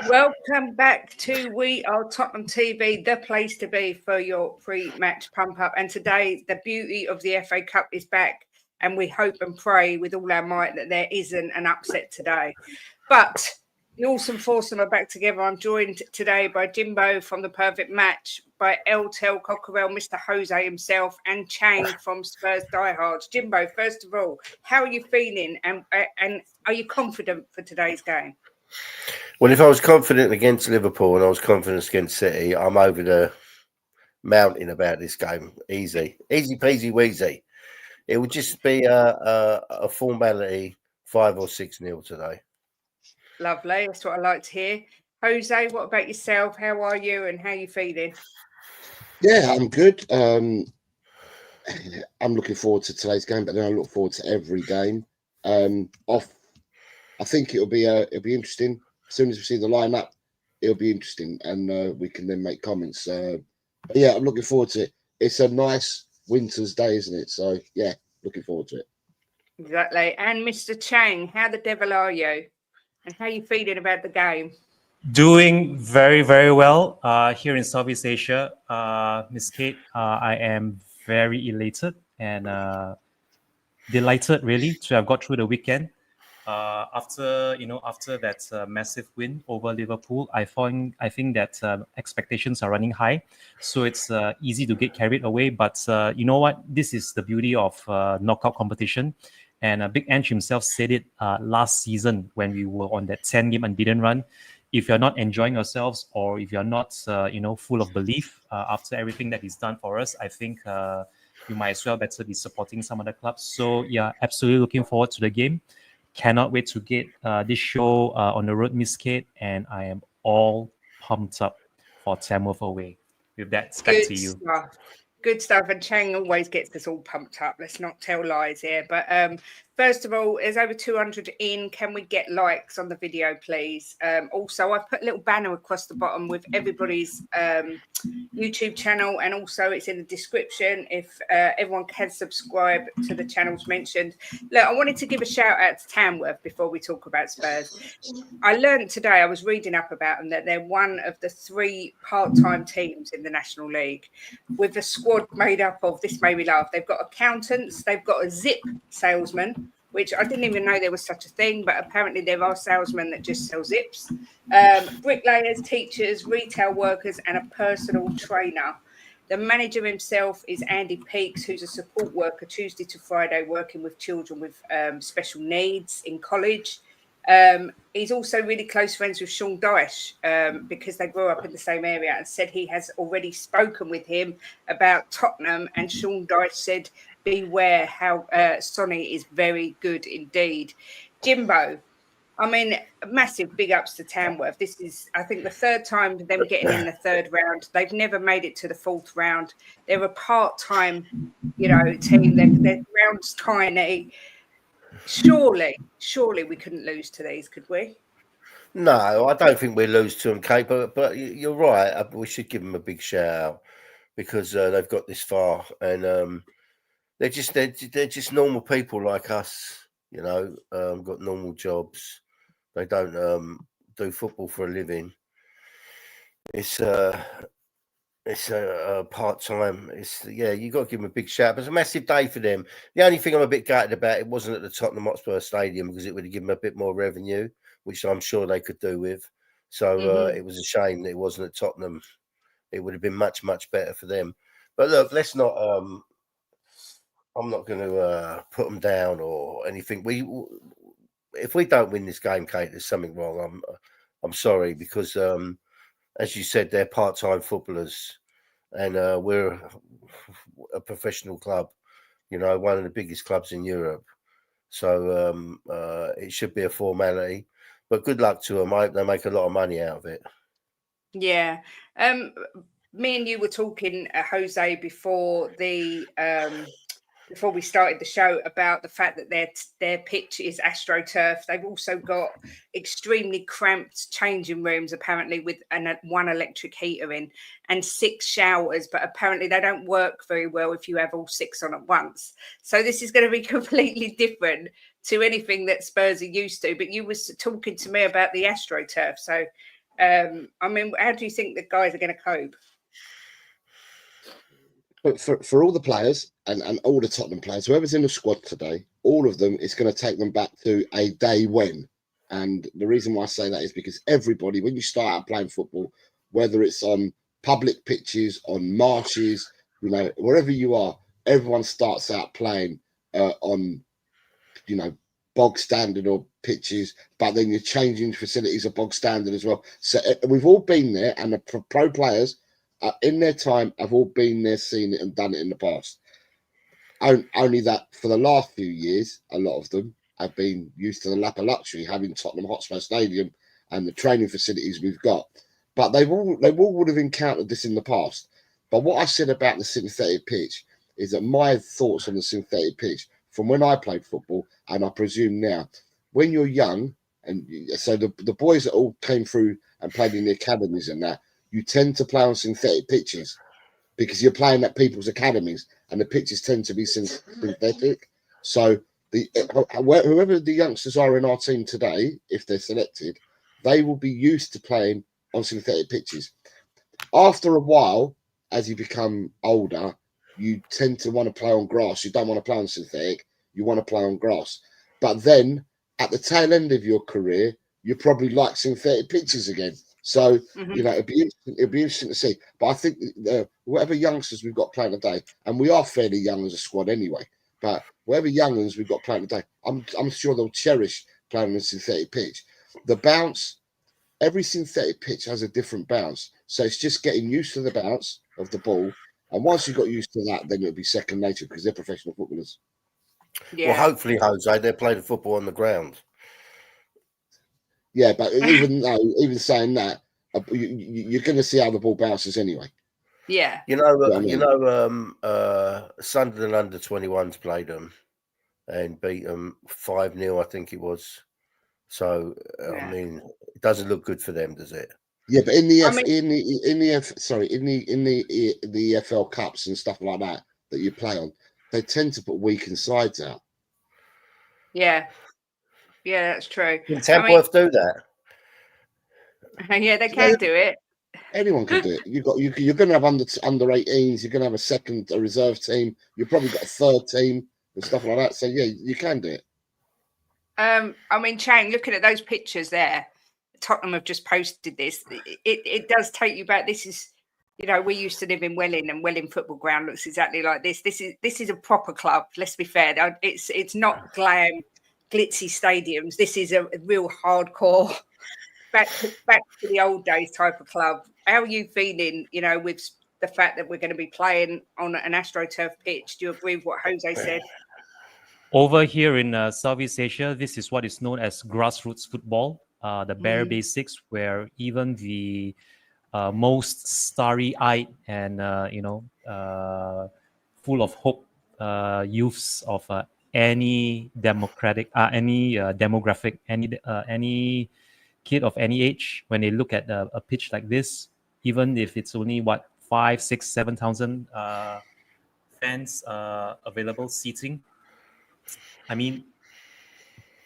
Welcome back to We Are Tottenham TV, the place to be for your pre-match pump-up. And today, the beauty of the FA Cup is back, and we hope and pray with all our might that there isn't an upset today. But the awesome foursome are back together. I'm joined today by Jimbo from The Perfect Match, by Tel Cockerell, Mr. Jose himself, and Chang from Spurs Diehards. Jimbo, first of all, how are you feeling, and are you confident for today's game? Well, if I was confident against Liverpool and I was confident against City, I'm over the mountain about this game. Easy peasy wheezy. It would just be a formality, 5 or 6-0 today. Lovely. That's what I like to hear. Jose, what about yourself? How are you and how are you feeling? Yeah, I'm good. I'm looking forward to today's game, but then I look forward to every game. I think it'll be interesting. As soon as we see the lineup, it'll be interesting, and we can then make comments. But yeah, I'm looking forward to it. It's a nice winter's day, isn't it? So yeah, looking forward to it. Exactly. And Mr. Chang, how the devil are you? And how are you feeling about the game? Doing very, very well here in Southeast Asia. Miss Kate, I am very elated and delighted, really, to have got through the weekend. After that massive win over Liverpool, I think that expectations are running high, so it's easy to get carried away. But you know what? This is the beauty of knockout competition. And Big Ange himself said it last season when we were on that 10-game unbeaten run. If you're not enjoying yourselves, or if you're not, full of belief after everything that he's done for us, I think you might as well better be supporting some other clubs. So yeah, absolutely looking forward to the game. Cannot wait to get this show on the road, Miss Kate, and I am all pumped up for Tamworth away. With that, back to you. Good stuff. And Chang always gets us all pumped up. Let's not tell lies here. But first of all, there's over 200 in. Can we get likes on the video, please? Also, I've put a little banner across the bottom with everybody's YouTube channel, and also it's in the description if everyone can subscribe to the channels mentioned. Look, I wanted to give a shout out to Tamworth before we talk about Spurs. I learned today, I was reading up about them, that they're one of the 3 part-time teams in the National League, with a squad made up of, this made me laugh, they've got accountants, they've got a zip salesman, which I didn't even know there was such a thing, but apparently there are salesmen that just sell zips, bricklayers, teachers, retail workers, and a personal trainer. The manager himself is Andy Peakes, who's a support worker Tuesday to Friday, working with children with special needs in college. He's also really close friends with Sean Dyche because they grew up in the same area, and said he has already spoken with him about Tottenham, and Sean Dyche said, beware how Sonny is very good indeed. Jimbo, I mean, massive big ups to Tamworth. This is, I think, the 3rd time them getting in the 3rd round. They've never made it to the 4th round. They're a part-time, team. Their ground's tiny. Surely we couldn't lose to these, could we? No, I don't think we lose to them, Kate. But you're right. We should give them a big shout out because they've got this far, and they're just normal people like us. You know, got normal jobs. They don't do football for a living. It's part time. You got to give them a big shout. But it's a massive day for them. The only thing I'm a bit gutted about, it wasn't at the Tottenham Hotspur Stadium because it would have given them a bit more revenue, which I'm sure they could do with. So it was a shame that it wasn't at Tottenham. It would have been much better for them. But look, let's not. I'm not going to put them down or anything. If we don't win this game, Kate, there's something wrong. I'm sorry because as you said, they're part-time footballers, and we're a professional club. You know, one of the biggest clubs in Europe. So it should be a formality. But good luck to them. I hope they make a lot of money out of it. Yeah. Me and you were talking, Jose, before we started the show about the fact that their pitch is AstroTurf. They've also got extremely cramped changing rooms, apparently, with one electric heater in and 6 showers. But apparently they don't work very well if you have all 6 on at once. So this is going to be completely different to anything that Spurs are used to. But you was talking to me about the AstroTurf. So, I mean, how do you think the guys are going to cope? But for all the players and all the Tottenham players, whoever's in the squad today, all of them, it's going to take them back to a day when. And the reason why I say that is because everybody, when you start out playing football, whether it's on public pitches, on marshes, you know, wherever you are, everyone starts out playing on, you know, bog standard or pitches, but then your changing facilities are bog standard as well. So we've all been there, and the pro players in their time have all been there, seen it, and done it in the past. Only that for the last few years, a lot of them have been used to the lap of luxury, having Tottenham Hotspur Stadium and the training facilities we've got. But they all would have encountered this in the past. But what I said about the synthetic pitch is that my thoughts on the synthetic pitch from when I played football, and I presume now, when you're young, and so the boys that all came through and played in the academies and that, you tend to play on synthetic pitches because you're playing at people's academies and the pitches tend to be synthetic. So whoever the youngsters are in our team today, if they're selected, they will be used to playing on synthetic pitches. After a while, as you become older, you tend to want to play on grass. You don't want to play on synthetic. You want to play on grass. But then at the tail end of your career, you probably like synthetic pitches again. So, you know, it'd be interesting to see. But I think whatever youngsters we've got playing today, and we are fairly young as a squad anyway, but whatever young ones we've got playing today, I'm sure they'll cherish playing on a synthetic pitch. The bounce, every synthetic pitch has a different bounce. So it's just getting used to the bounce of the ball. And once you've got used to that, then it'll be second nature because they're professional footballers. Yeah. Well, hopefully, Jose, they're playing football on the ground. Yeah, but even saying that, you're going to see how the ball bounces anyway. Yeah. Sunderland under-21s played them and beat them 5-0, I think it was. So I mean, it doesn't look good for them, does it? Yeah, but in the EFL Cups and stuff like that you play on, they tend to put weakened sides out. Yeah, that's true. Can Tamworth do that? Yeah, they can do it. Anyone can do it. You're going to have under 18s. You're going to have a reserve team. You've probably got a third team and stuff like that. So yeah, you can do it. I mean, Chang, looking at those pictures there, Tottenham have just posted this. It does take you back. This is, you know, we used to live in Welling, and Welling football ground looks exactly like this. This is a proper club. Let's be fair. It's not glam, glitzy stadiums. This is a real hardcore, back to the old days type of club. How are you feeling, you know, with the fact that we're going to be playing on an AstroTurf pitch? Do you agree with what Jose said? Over here in Southeast Asia, this is what is known as grassroots football, the bare basics, where even the most starry-eyed and full of hope youths of any demographic, any kid of any age, when they look at a pitch like this, even if it's only 5, 6, 7,000 fans available seating, I mean,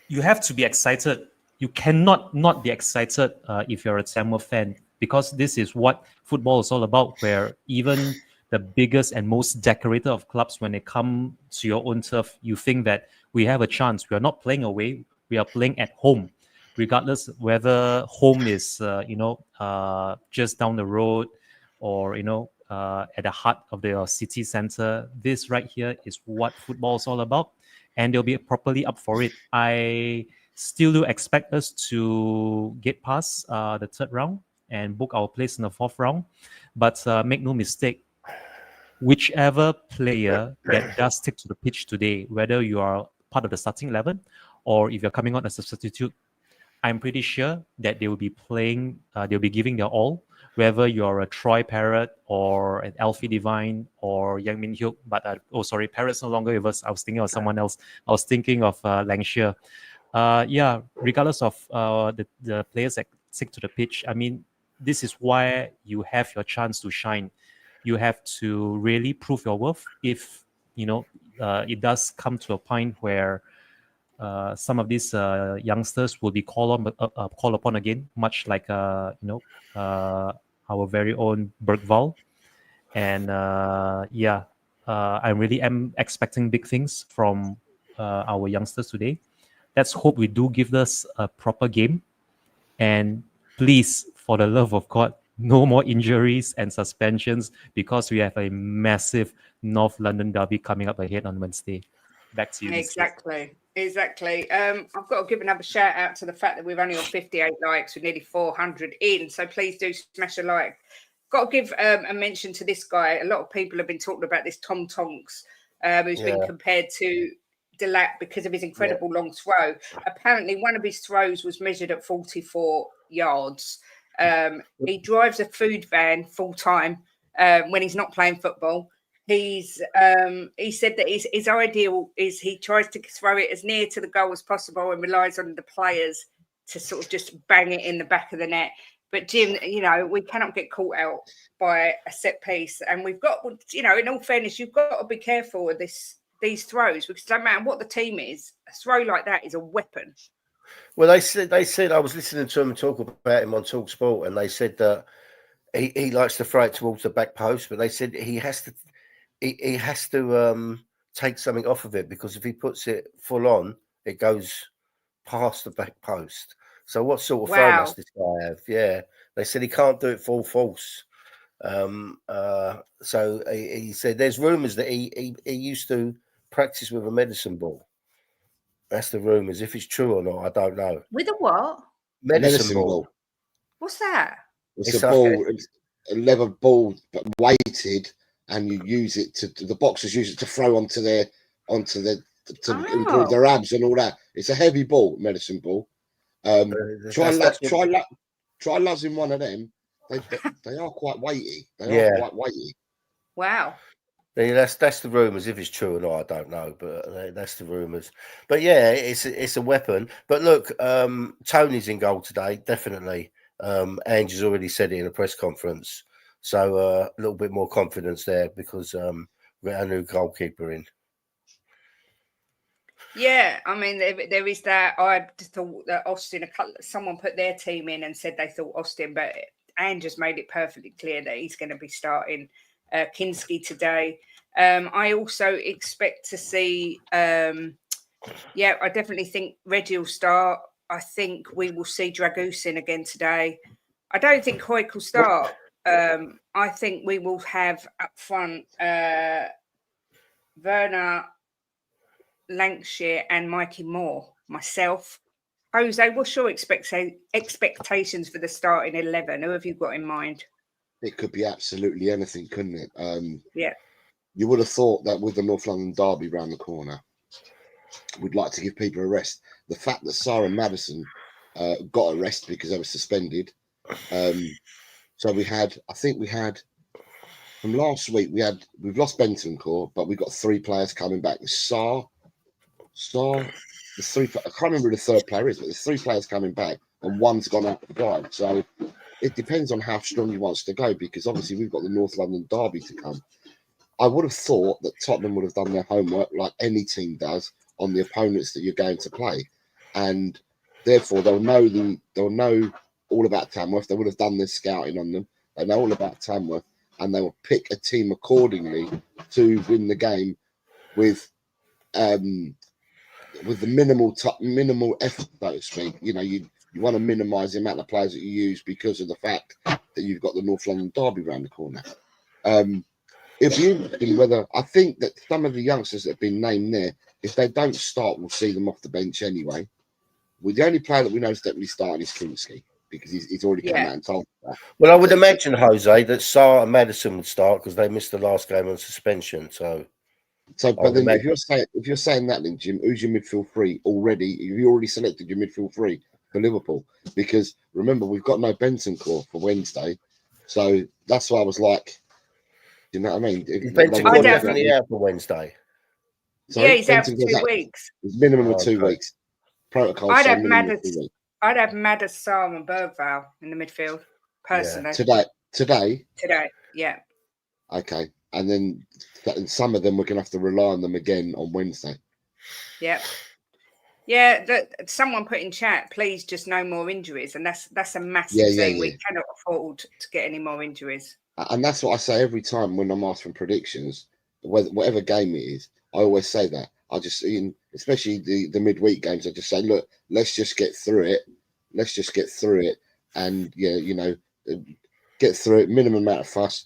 you have to be excited. You cannot not be excited if you're a Tamworth fan, because this is what football is all about, where even the biggest and most decorated of clubs, when they come to your own turf, you think that we have a chance. We are not playing away. We are playing at home, regardless whether home is, just down the road or, at the heart of the city center. This right here is what football is all about, and they'll be properly up for it. I still do expect us to get past the third round and book our place in the fourth round. But make no mistake, whichever player that does stick to the pitch today, whether you are part of the starting 11 or if you're coming out as a substitute, I'm pretty sure that they will be playing, they'll be giving their all, whether you're a Troy Parrott or an Alfie Divine or Yang Min Hyuk. But, Parrott's no longer with us. I was thinking of someone else. I was thinking of Langshire. Regardless of the players that stick to the pitch, I mean, this is why you have your chance to shine. You have to really prove your worth. If, it does come to a point where some of these youngsters will be called upon again, much like our very own Bergval. And I really am expecting big things from our youngsters today. Let's hope we do give us a proper game. And please, for the love of God, no more injuries and suspensions, because we have a massive North London derby coming up ahead on Wednesday. Back to you. Exactly. I've got to give another shout out to the fact that we've only got 58 likes with nearly 400 in. So please do smash a like. Got to give a mention to this guy. A lot of people have been talking about this Tom Tonks, who's been compared to Delap because of his incredible long throw. Apparently, one of his throws was measured at 44 yards. He drives a food van full time when he's not playing football. He said that his ideal is he tries to throw it as near to the goal as possible and relies on the players to sort of just bang it in the back of the net. But Jim, we cannot get caught out by a set piece, and we've got, in all fairness, you've got to be careful with these throws, because no matter what the team is, a throw like that is a weapon. Well, they said I was listening to them talk about him on Talk Sport, and they said that he likes to throw it towards the back post, but they said he has to take something off of it, because if he puts it full on, it goes past the back post. So what sort of throw must this guy have? Yeah, they said he can't do it full force. So he said there's rumours that he used to practice with a medicine ball. That's the rumours. If it's true or not, I don't know. With a what? Medicine ball. What's that? It's a ball, a leather ball, but weighted, and you use it the boxers use it to throw onto improve their abs and all that. It's a heavy ball, medicine ball. Try luzzing one of them. They are quite weighty. They are quite weighty. Wow. Yeah, that's the rumours. If it's true or not, I don't know, but that's the rumours. But yeah, it's a weapon. But look, Tony's in goal today, definitely. Angie's already said it in a press conference, so a little bit more confidence there, because we've got a new goalkeeper in. Yeah, I mean, there is that. I just thought that Austin, someone put their team in and said they thought Austin, but Anne just made it perfectly clear that he's going to be starting Kinski today. I also expect to see, I definitely think Reggie will start. I think we will see Dragusin again today. I don't think Hoyk will start. I think we will have up front Werner, Lancashire and Mikey Moore. Myself. Jose, what's your expectations for the starting 11? Who have you got in mind? It could be absolutely anything, couldn't it? Yeah. You would have thought that with the North London derby round the corner, we'd like to give people a rest. The fact that Sarah and Madison got a rest because they were suspended. So we had from last week, we've lost Bentoncourt, but we've got 3 players coming back. Sarr, Saw the three. I can't remember who the third player is, but there's 3 players coming back, and one's gone out the guide. So it depends on how strong he wants to go, because obviously we've got the North London derby to come. I would have thought that Tottenham would have done their homework like any team does on the opponents that you're going to play, and therefore they'll know all about Tamworth. They would have done their scouting on them. They know all about Tamworth, and they will pick a team accordingly to win the game with the minimal effort, so to speak. You know, you want to minimise the amount of players that you use because of the fact that you've got the North London derby around the corner. It'll be interesting whether, I think that some of the youngsters that have been named there, if they don't start, we'll see them off the bench anyway. Well, the only player that we know is definitely starting is Kinski, because he's already come out and told that. Well, I would imagine, Jose, that Sarr and Madison would start because they missed the last game on suspension. So, but then if you're saying that, then Jim, who's your midfield 3 already? Have you already selected your midfield 3 for Liverpool? Because remember, we've got no Bentancur for Wednesday, so that's why I was like, you know what I mean? Bentancur definitely out for Wednesday. Sorry, yeah, he's out for 2 weeks. It's minimum of 2 weeks. Protocol. I'd have Maddis, Sarr, and Bergvall in the midfield personally. Yeah. Today, yeah. Okay, and then some of them we're gonna have to rely on them again on Wednesday. Yeah. Someone put in chat, please, just no more injuries, and that's a massive thing. We cannot afford to get any more injuries. And that's what I say every time when I'm asked for predictions, whatever game it is. I always say that. I just, especially the midweek games, I just say, look, let's just get through it. And get through it. Minimum amount of fuss,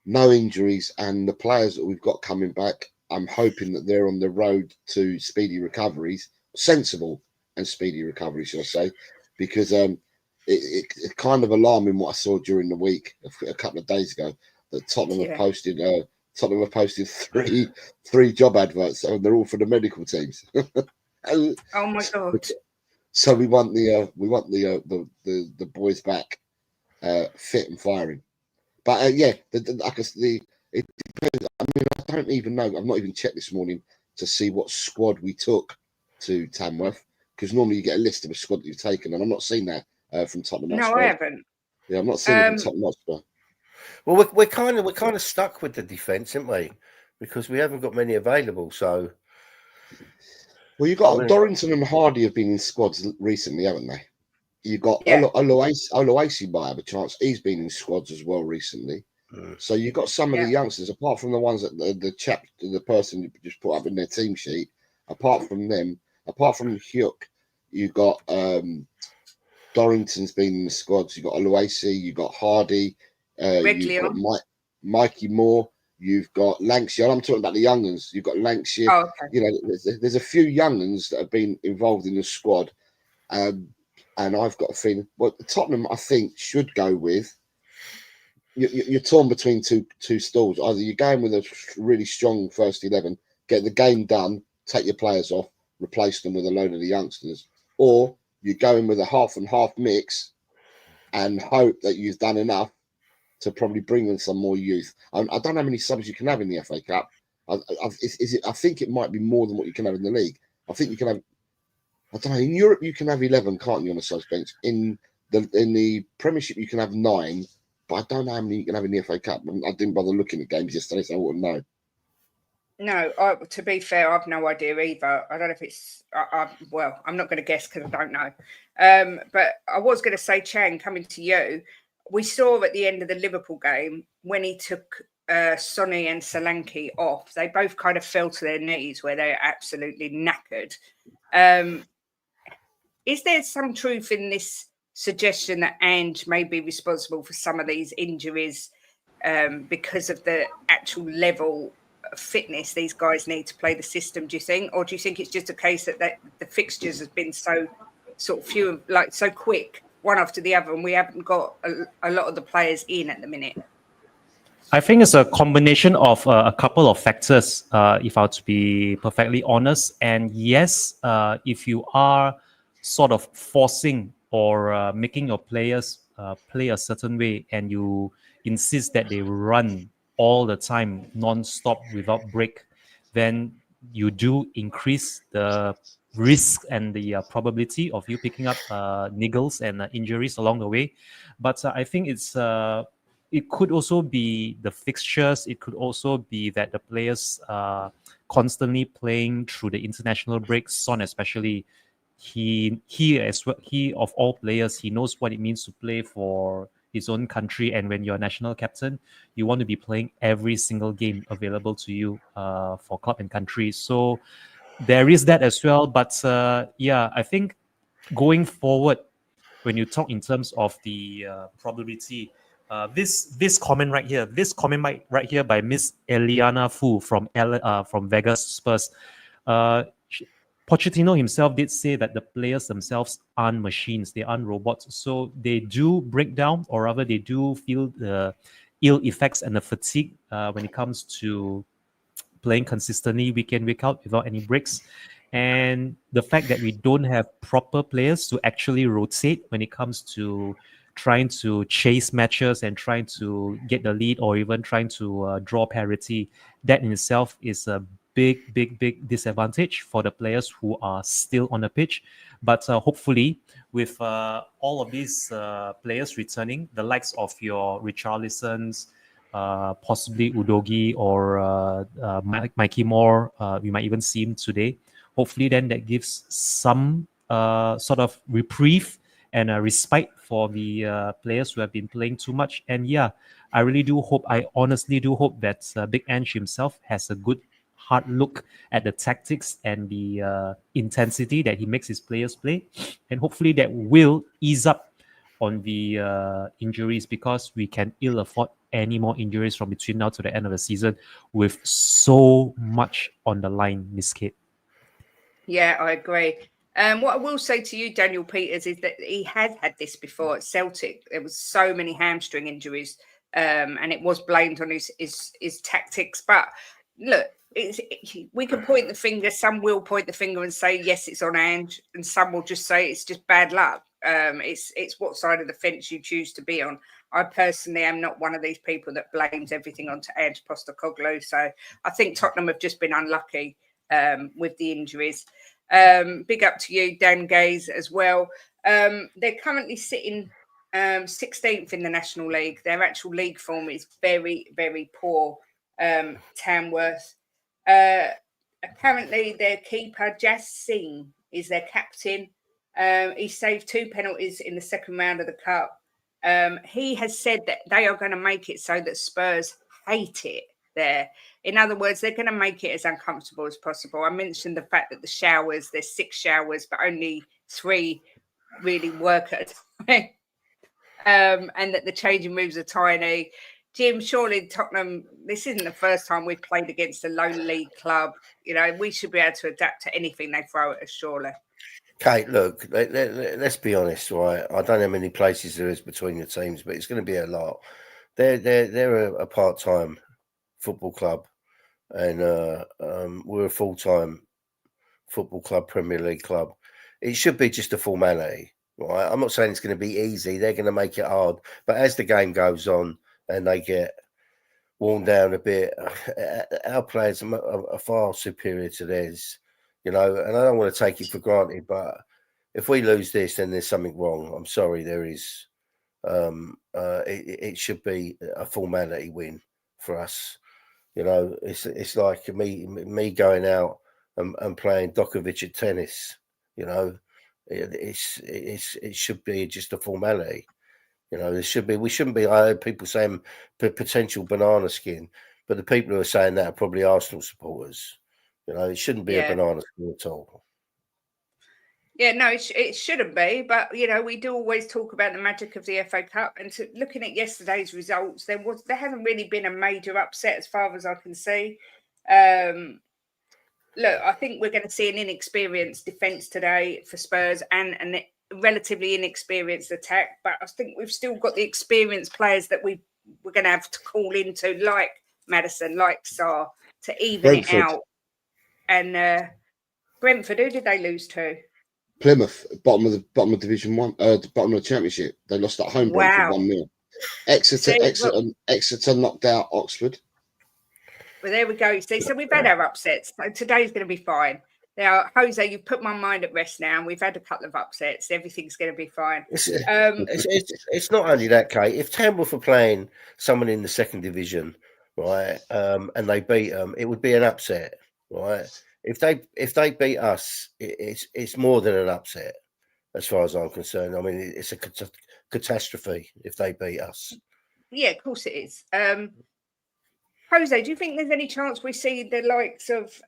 no injuries, and the players that we've got coming back, I'm hoping that they're on the road to speedy recoveries, sensible and speedy recovery, should I say? Because it's kind of alarming what I saw during the week a couple of days ago, that Tottenham have posted. Tottenham have posted three job adverts, and they're all for the medical teams. Oh my god! So we want the boys back, fit and firing. But it depends. I mean, I don't even know. I've not even checked this morning to see what squad we took to Tamworth, because normally you get a list of a squad that you've taken, and I'm not seeing that from Tottenham Hotspur. No, I haven't. Yeah, I'm not seeing it from Tottenham Hotspur. Well, we're kind of stuck with the defence, aren't we? Because we haven't got many available. So, well, you got Dorrington and Hardy have been in squads recently, haven't they? You got Oloasi might have a chance. He's been in squads as well recently. So you got some of the youngsters, apart from the ones that the person just put up in their team sheet. Apart from them, apart from Hugh, you got Dorrington's been in the squads. You got Oloasi, you got Hardy. You've got Mikey Moore, you've got Lancashire. I'm talking about the young ones. You've got Lancashire. Oh, okay. You know, there's a few young ones that have been involved in the squad, and I've got a feeling. Well, Tottenham, I think, should go with. You're torn between two stalls. Either you're going with a really strong first 11, get the game done, take your players off, replace them with a load of the youngsters, or you're going with a half and half mix, and hope that you've done enough to probably bring in some more youth. I don't know how many subs you can have in the FA Cup. I think it might be more than what you can have in the league. I think you can have. I don't know. In Europe, you can have 11, can't you, on a subs bench? In the Premiership, you can have 9, but I don't know how many you can have in the FA Cup. I didn't bother looking at games yesterday, so I wouldn't know. No, to be fair, I've no idea either. I don't know if it's. I'm not going to guess because I don't know. But I was going to say, Chang, coming to you. We saw at the end of the Liverpool game when he took Sonny and Solanke off, they both kind of fell to their knees where they're absolutely knackered. Is there some truth in this suggestion that Ange may be responsible for some of these injuries because of the actual level of fitness these guys need to play the system, do you think? Or do you think it's just a case that the fixtures have been so sort of few, like so quick, one after the other, and we haven't got a lot of the players in at the minute? I think it's a combination of a couple of factors, if I were to be perfectly honest. And yes, if you are sort of forcing or making your players play a certain way, and you insist that they run all the time, non-stop, without break, then you do increase the risk and the probability of you picking up niggles and injuries along the way. But I think it could also be the fixtures. It could also be that the players constantly playing through the international breaks. Son especially, he as well, he of all players, he knows what it means to play for his own country. And when you're a national captain, you want to be playing every single game available to you for club and country. So there is that as well. But yeah, I think going forward, when you talk in terms of the probability, this comment right here, right here by Miss Eliana Fu from Vegas Spurs. Pochettino himself did say that the players themselves aren't machines, they aren't robots. So they do break down, or rather, they do feel the ill effects and the fatigue when it comes to playing consistently week in, week out without any breaks. And the fact that we don't have proper players to actually rotate when it comes to trying to chase matches and trying to get the lead, or even trying to draw parity, that in itself is a big disadvantage for the players who are still on the pitch. But hopefully, with all of these players returning, the likes of your Richarlisons, possibly Udogi or Mikey Moore, we might even see him today. Hopefully, then that gives some sort of reprieve and a respite for the players who have been playing too much. And yeah, I honestly do hope that Big Ange himself has a good hard look at the tactics and the intensity that he makes his players play, and hopefully that will ease up on the injuries, because we can ill afford any more injuries from between now to the end of the season with so much on the line, Miss Kate. Yeah, I agree. What I will say to you, Daniel Peters, is that he has had this before at Celtic. There was so many hamstring injuries, and it was blamed on his tactics. But look, we can point the finger. Some will point the finger and say, yes, it's on Ange, and some will just say it's just bad luck. It's what side of the fence you choose to be on. I personally am not one of these people that blames everything onto Ange Postecoglou. So I think Tottenham have just been unlucky with the injuries. Big up to you, Dan Gaze, as well. They're currently sitting 16th in the National League. Their actual league form is very, very poor. Tamworth. Apparently, their keeper, Jas Singh, is their captain. He saved 2 penalties in the second round of the Cup. He has said that they are going to make it so that Spurs hate it there. In other words, they're going to make it as uncomfortable as possible. I mentioned the fact that the showers, there's 6 showers, but only 3 really work at a time. And that the changing rooms are tiny. Jim, surely Tottenham, this isn't the first time we've played against a low league club. You know, we should be able to adapt to anything they throw at us, surely. Kate, look, let's be honest, right? I don't know how many places there is between the teams, but it's going to be a lot. They're a part-time football club, and we're a full-time football club, Premier League club. It should be just a formality, right? I'm not saying it's going to be easy. They're going to make it hard, but as the game goes on and they get worn down a bit, our players are far superior to theirs, you know. And I don't want to take it for granted, but if we lose this, then there's something wrong. I'm sorry, there is. It should be a formality win for us. You know, it's like me going out and playing Djokovic at tennis. You know, it should be just a formality. You know, we shouldn't be. I heard people saying potential banana skin, but the people who are saying that are probably Arsenal supporters. You know, it shouldn't be a banana skin at all. Yeah, no, it shouldn't be. But, you know, we do always talk about the magic of the FA Cup. And looking at yesterday's results, there hasn't really been a major upset as far as I can see. Look, I think we're going to see an inexperienced defence today for Spurs and a relatively inexperienced attack. But I think we've still got the experienced players that we're going to have to call into, like Maddison, like Sarr, to even Brentford. it out. And Brentford, who did they lose to? Plymouth, bottom of Division 1, the bottom of the Championship. They lost at home. Wow. Brentford 1-0. Exeter knocked out Oxford. Well, there we go. See, so we've had our upsets. So today's going to be fine. Now, Jose, you've put my mind at rest now. We've had a couple of upsets. Everything's going to be fine. It's not only that, Kate. If Tamworth were playing someone in the second division, right, and they beat them, it would be an upset, right? If they beat us, it's more than an upset, as far as I'm concerned. I mean, it's a catastrophe if they beat us. Yeah, of course it is. Jose, do you think there's any chance we see the likes of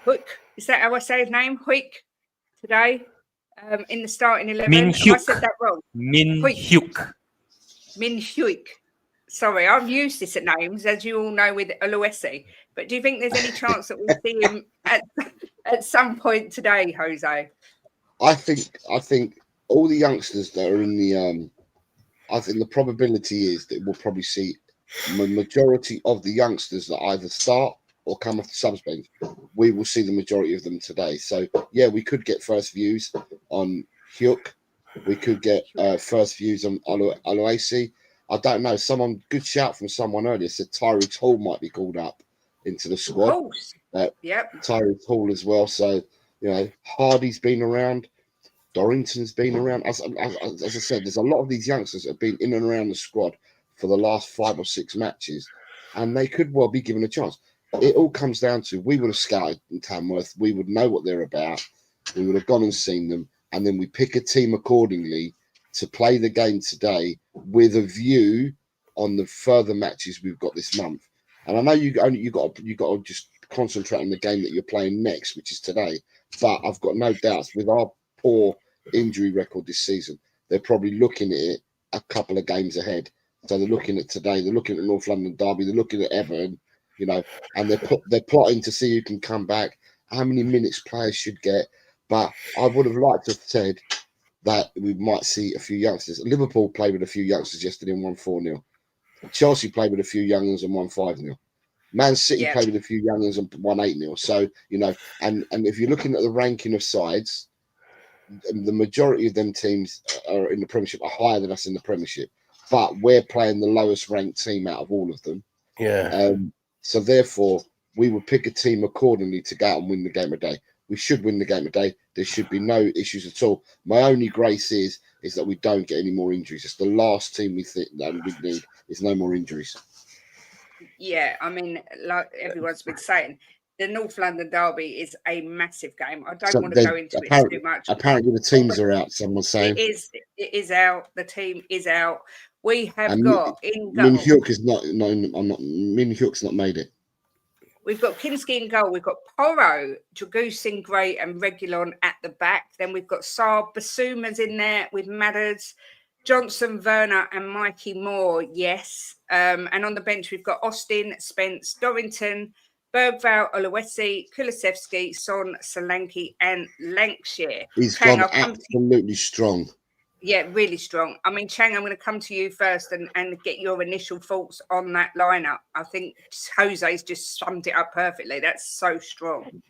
Hook? Is that how I say his name? Hook today in the starting 11. Min Have I said Hyuk. that wrong? Min Hyuk. Min Hyuk. Sorry, I'm used to names, as you all know, with Oluwesi. But do you think there's any chance that we see him at some point today, Jose? I think all the youngsters that are in the I think the probability is that we'll probably see the majority of the youngsters that either start or come off the subs bench. We will see the majority of them today. So yeah, we could get first views on Hyuk. We could get first views on Oluwesi. I don't know. Good shout from someone earlier said Tyrese Hall might be called up into the squad. Of course. Yep. Tyrese Hall as well. So, Hardy's been around. Dorrington's been around. As I said, there's a lot of these youngsters that have been in and around the squad for the last 5 or 6 matches, and they could well be given a chance. It all comes down to, we would have scouted in Tamworth. We would know what they're about. We would have gone and seen them, and then we pick a team accordingly to play the game today with a view on the further matches we've got this month. And I know you got to just concentrate on the game that you're playing next, which is today. But I've got no doubts with our poor injury record this season, they're probably looking at it a couple of games ahead. So they're looking at today, they're looking at North London Derby, they're looking at Everton, and they're plotting to see who can come back, how many minutes players should get. But I would have liked to have said that we might see a few youngsters. Liverpool played with a few youngsters yesterday and won 4-0. Chelsea played with a few youngsters and won 5-0. Man City played with a few youngsters and won 8-0. So, and if you're looking at the ranking of sides, the majority of them teams are in the Premiership are higher than us in the Premiership. But we're playing the lowest ranked team out of all of them. Yeah. So therefore, we would pick a team accordingly to go out and win the game of day. We should win the game of day. There should be no issues at all. My only grace is that we don't get any more injuries. It's the last team we think that we need is no more injuries. Yeah, I mean, like everyone's been saying, the North London Derby is a massive game. I don't want to go into it too much. Apparently, the teams are out. Someone's saying it is out. The team is out. We have got in goal. Min Hyuk is not. No, I'm not. Min Hyuk's not made it. We've got Kinski in goal. We've got Porro, Dragusin, Gray, and Regulon at the back. Then we've got Saab, Basuma's in there with Madders, Johnson, Werner, and Mikey Moore. Yes. And on the bench, we've got Austin, Spence, Dorrington, Bergvall, Oluwesi, Kulusevski, Son, Solanke, and Lancashire. He's gone absolutely strong. Yeah, really strong. I mean, Chang, I'm going to come to you first and get your initial thoughts on that lineup. I think Jose's just summed it up perfectly. That's so strong.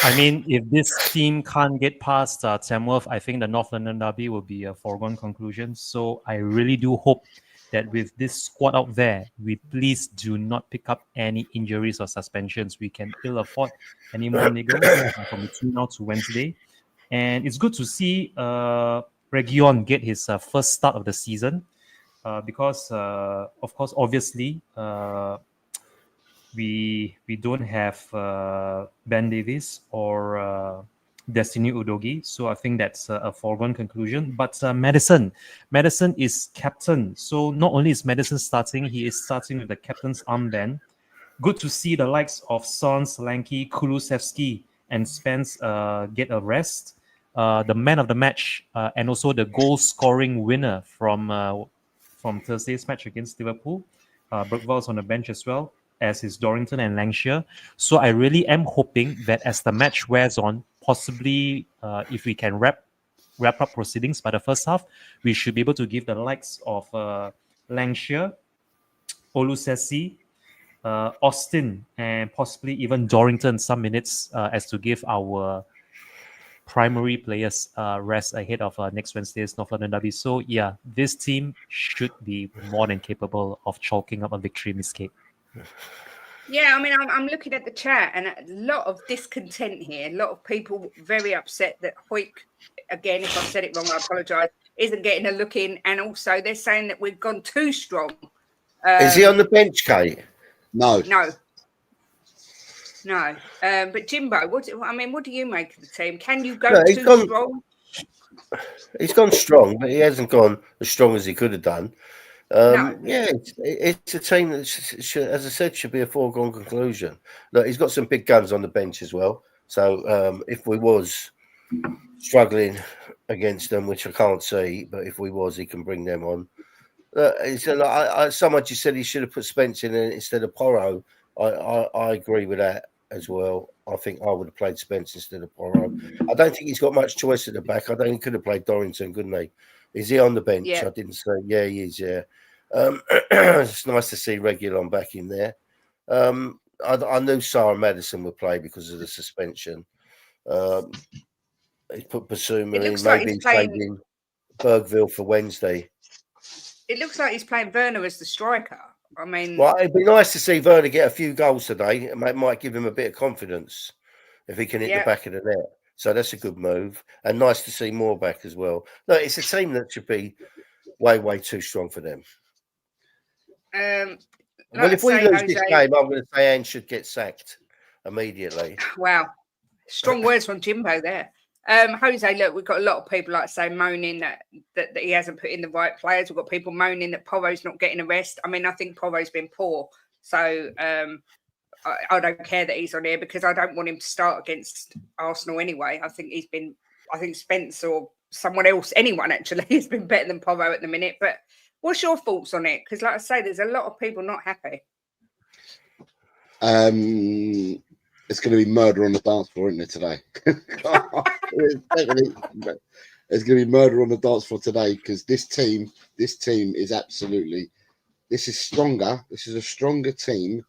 I mean, if this team can't get past Tamworth, I think the North London Derby will be a foregone conclusion. So I really do hope that with this squad out there, we please do not pick up any injuries or suspensions. We can ill afford any more niggles from between now to Wednesday. And it's good to see Region get his first start of the season because, of course, obviously, we don't have Ben Davies or Destiny Udogi. So I think that's a foregone conclusion. But Madison is captain. So not only is Madison starting, he is starting with the captain's armband. Good to see the likes of Son, Solanke, Kulusevski, and Spence get a rest. The man of the match and also the goal-scoring winner from Thursday's match against Liverpool. Bergvall's on the bench as well, as is Dorrington and Lancashire. So I really am hoping that as the match wears on, possibly if we can wrap up proceedings by the first half, we should be able to give the likes of Lancashire, Oluwesi, Austin, and possibly even Dorrington some minutes as to give our primary players rest ahead of next Wednesday's North London derby. So yeah, this team should be more than capable of chalking up a victory, Miss Kate. Yeah, I mean, I'm looking at the chat and a lot of discontent here. A lot of people very upset that Hoyk, again, if I've said it wrong, I apologise, isn't getting a look in. And also, they're saying that we've gone too strong. Is he on the bench, Kate? No. But Jimbo, what do you make of the team? Can you go No, too strong? He's gone strong, but he hasn't gone as strong as he could have done. No. Yeah, it's a team that, should, as I said, should be a foregone conclusion. Look, he's got some big guns on the bench as well. So if we was struggling against them, which I can't see, but if we was, he can bring them on. Someone just said he should have put Spence in instead of Porro. I agree with that as well. I think I would have played Spence instead of Porro. I don't think he's got much choice at the back. I think he could have played Dorrington, couldn't he? Is he on the bench? Yeah. I didn't say. Yeah, he is. Yeah. It's nice to see Reguilon back in there. I knew Sarah Madison would play because of the suspension. He's put Basuma in. Maybe he's played in Bergville for Wednesday. It looks like he's playing Werner as the striker. I mean, well, it'd be nice to see Werner get a few goals today. It might give him a bit of confidence if he can hit the back of the net. So that's a good move, and nice to see more back as well. No, it's a team that should be way too strong for them. Well, if we lose this game, I'm going to say Ange should get sacked immediately. Wow, strong words from Jimbo there. Jose, look, we've got a lot of people, like I say, moaning that he hasn't put in the right players. We've got people moaning that Porro's not getting a rest. I mean, I think Porro's been poor. So I don't care that he's on here because I don't want him to start against Arsenal anyway. I think Spence or someone else, anyone actually, has been better than Porro at the minute. But what's your thoughts on it? Because like I say, there's a lot of people not happy. It's going to be murder on the dance floor, isn't it, today? There's going to be murder on the dance floor today because this team is absolutely, this is stronger. This is a stronger team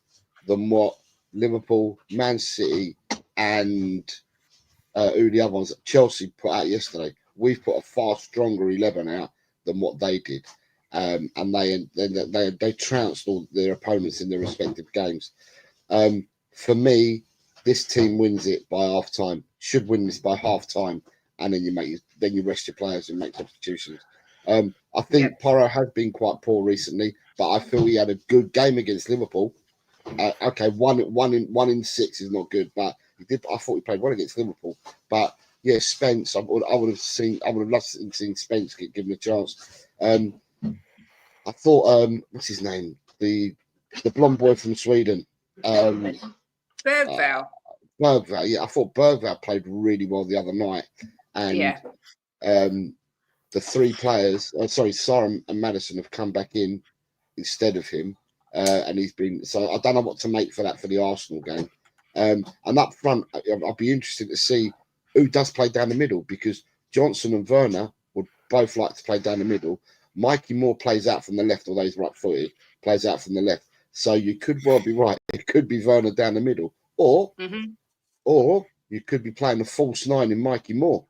than what Liverpool, Man City, and who the other ones, Chelsea put out yesterday. We've put a far stronger 11 out than what they did. And they trounced all their opponents in their respective games. For me, this team wins it by half time. Should win this by half time, and then you rest your players and make substitutions. I think Porro has been quite poor recently, but I feel he had a good game against Liverpool. Okay, one in 6 is not good, but he did. I thought he played well against Liverpool. But yeah, Spence, I would have loved to see Spence get given a chance. I thought, what's his name? The blonde boy from Sweden. Bergvall. Bergvall, yeah, I thought Bergvall played really well the other night, and the three players, Sarr and Madison have come back in instead of him, and he's been. So I don't know what to make for the Arsenal game, and up front, I'll be interested to see who does play down the middle because Johnson and Werner would both like to play down the middle. Mikey Moore plays out from the left, although he's right-footed, plays out from the left. So you could well be right. It could be Werner down the middle, or you could be playing a false 9 in Mikey Moore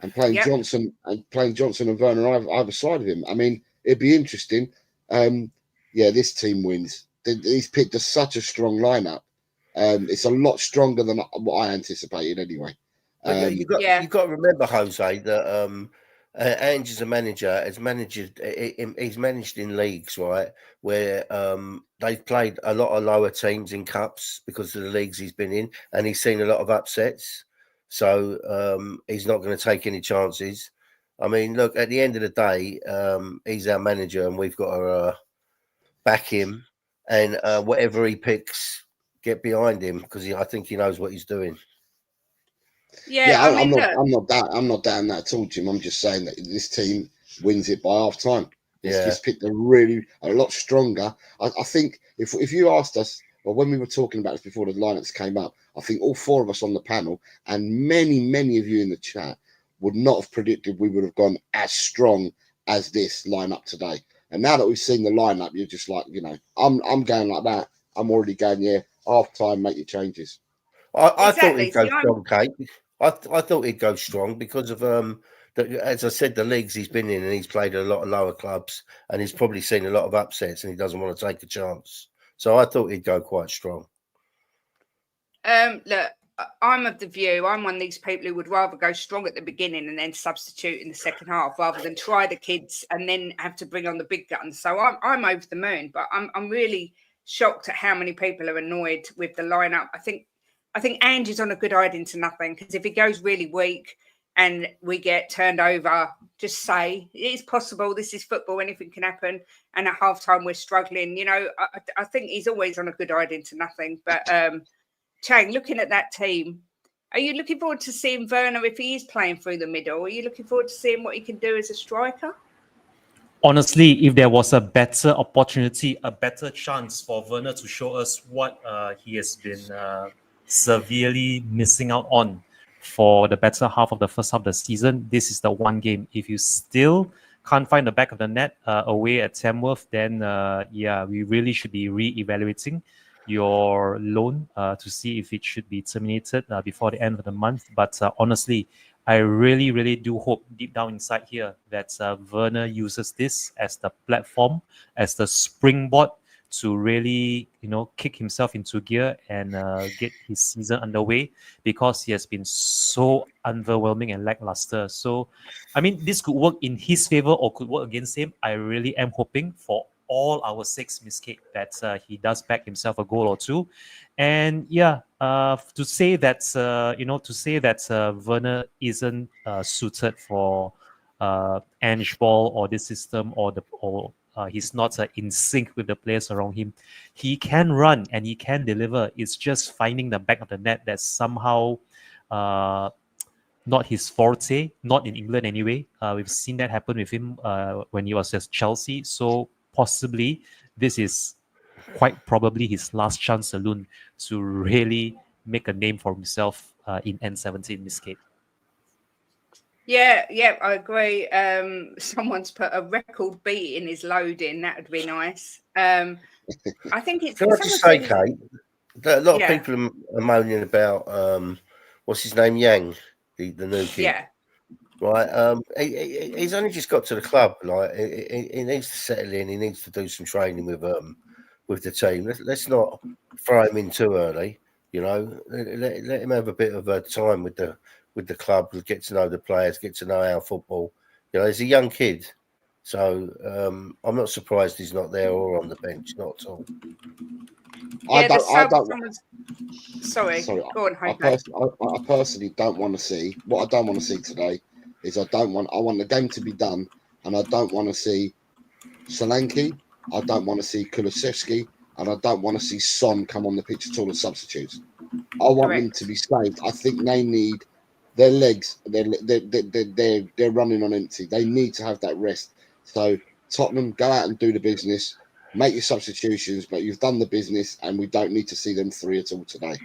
and playing Johnson and Werner either side of him. I mean, it'd be interesting. This team wins. He's picked such a strong lineup. It's a lot stronger than what I anticipated anyway. You've got to remember, Jose, that Ange is a manager. He's managed in leagues, right, where they've played a lot of lower teams in cups because of the leagues he's been in, and he's seen a lot of upsets. So he's not going to take any chances. I mean, look, at the end of the day, he's our manager, and we've got to back him. And whatever he picks, get behind him because I think he knows what he's doing. I'm not down that at all, Jim. I'm just saying that this team wins it by half time. It's just picked a lot stronger. I think if you asked us, or when we were talking about this before the lineups came up, I think all four of us on the panel and many of you in the chat would not have predicted we would have gone as strong as this lineup today. And now that we've seen the lineup, you're just like, I'm going like that. I'm already going, half time, make your changes. I thought he'd go strong, Kate. I thought he'd go strong because of as I said, the leagues he's been in, and he's played a lot of lower clubs, and he's probably seen a lot of upsets, and he doesn't want to take a chance. So I thought he'd go quite strong. Look, I'm of the view, I'm one of these people who would rather go strong at the beginning and then substitute in the second half rather than try the kids and then have to bring on the big guns. So I'm over the moon, but I'm really shocked at how many people are annoyed with the lineup. I think Ange's on a good hiding to nothing, because if he goes really weak and we get turned over, just say it is possible. This is football; anything can happen. And at halftime, we're struggling. I think he's always on a good hiding to nothing. But Chang, looking at that team, are you looking forward to seeing Werner if he is playing through the middle? Are you looking forward to seeing what he can do as a striker? Honestly, if there was a better opportunity, a better chance for Werner to show us what he has been severely missing out on for the better half of the first half of the season, this is the one game. If you still can't find the back of the net away at Tamworth, then we really should be re-evaluating your loan to see if it should be terminated before the end of the month. But honestly, I really, really do hope deep down inside here that Werner uses this as the platform, as the springboard to really, kick himself into gear and get his season underway, because he has been so underwhelming and lackluster. So, I mean, this could work in his favor or could work against him. I really am hoping for all our sakes, Miss Kate, that he does back himself a goal or two. And to say that Werner isn't suited for Ange ball or this system, or he's not in sync with the players around him. He can run and he can deliver. It's just finding the back of the net that's somehow not his forte, not in England anyway. We've seen that happen with him when he was at Chelsea. So possibly this is quite probably his last chance saloon to really make a name for himself in N17 this Kate. Yeah, I agree. Someone's put a record beat in his loading. That would be nice. I think it's. Can I just say, Kate, that a lot of people are moaning about what's his name, Yang, the new kid. Yeah. Right. He's only just got to the club. Like he needs to settle in. He needs to do some training with the team. Let's not throw him in too early. Let him have a bit of time with the club, get to know the players, get to know our football. He's a young kid, so I'm not surprised he's not there or on the bench. Not at all. Sorry. Go on, I personally don't want to see. What I don't want to see today is I want the game to be done, and I don't want to see Solanke. I don't want to see Kulusevski, and I don't want to see Son come on the pitch at all as substitutes. I want them to be saved. I think they need their legs. They're running on empty. They need to have that rest. So Tottenham, go out and do the business. Make your substitutions, but you've done the business, and we don't need to see them three at all today.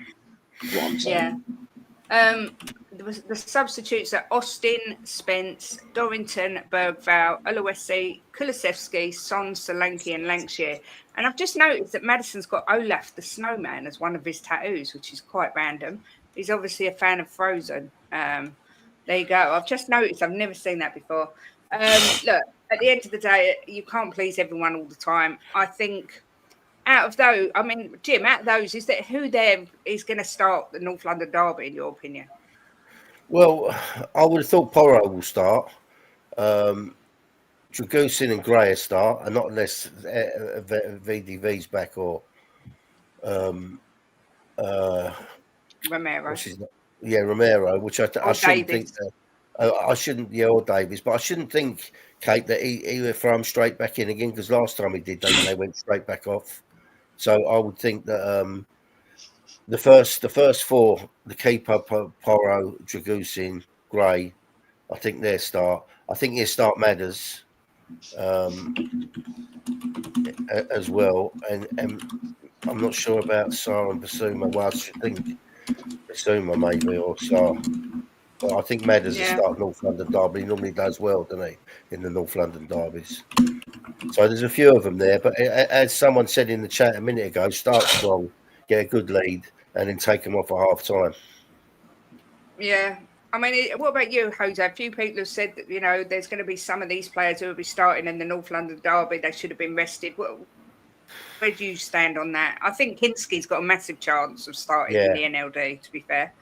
Is what I'm saying. Yeah. The substitutes are Austin, Spence, Dorrington, Bergvall, Oluwesi, Kulusevski, Son, Solanke, and Lancashire. And I've just noticed that Madison's got Olaf the Snowman as one of his tattoos, which is quite random. He's obviously a fan of Frozen. There you go. I've just noticed. I've never seen that before. Look, at the end of the day, you can't please everyone all the time. I think out of those, Jim, out of those, who there is going to start the North London derby, in your opinion? Well, I would have thought Porro will start. Dragusin and Gray start, and not unless VDV's back or Romero. Romero, which I shouldn't Davis. think. I shouldn't, or Davis, but I shouldn't think, Kate, that he would throw him straight back in again, because last time he did, they went straight back off. So I would think that the first four, the keeper, Porro, Dragusin, Gray, I think their start. I think he'll start Madders as well, and I'm not sure about Sarr and Basuma. Well, I should think Basuma maybe, or Sarr. But I think Madders will start North London derby. He normally does well, doesn't he, in the North London derbies? So there's a few of them there. But as someone said in the chat a minute ago, start strong, get a good lead, and then take them off at half time. Yeah. I mean, what about you, Jose? A few people have said that, there's going to be some of these players who will be starting in the North London derby. They should have been rested. Where do you stand on that? I think Kinski's got a massive chance of starting in the NLD, to be fair.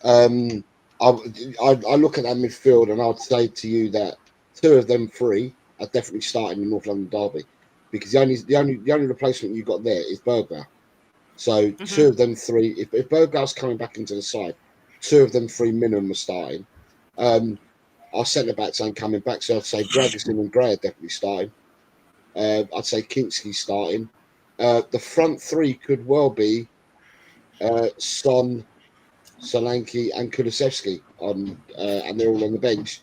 I look at that midfield and I'd say to you that two of them three are definitely starting in North London derby, because the only replacement you've got there is Bergvall. So two of them three, if Bergvall's coming back into the side, two of them three minimum are starting. Our centre backs ain't coming back, so I'd say Dragosin and Gray are definitely starting. I'd say Kinski starting. The front three could well be Son, Solanke, and Kulusevski on, and they're all on the bench.